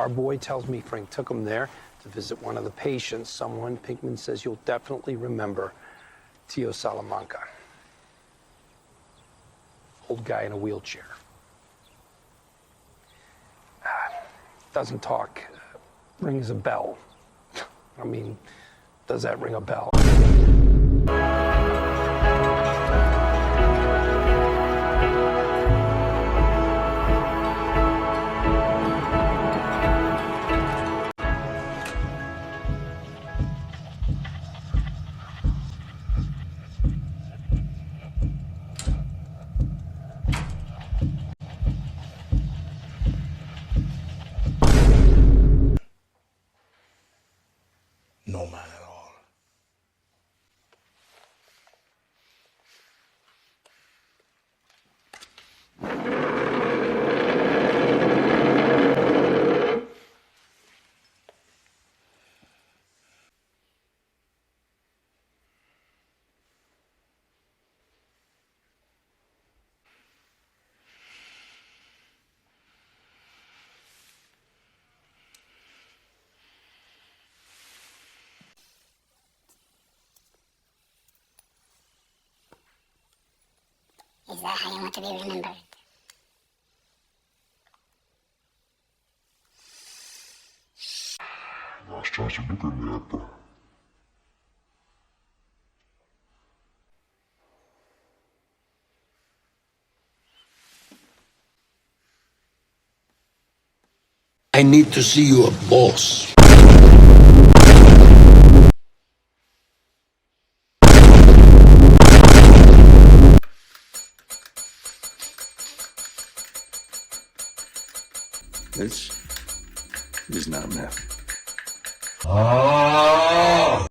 Our boy tells me Frank took him there to visit one of the patients, someone Pinkman says you'll definitely remember, Tio Salamanca. Old guy in a wheelchair. Doesn't talk, rings a bell. I mean, does that ring a bell? No man at all. Is that how you want to be remembered? Nаш час обыкновенно. I need to see you a boss. This is not meth. Ah!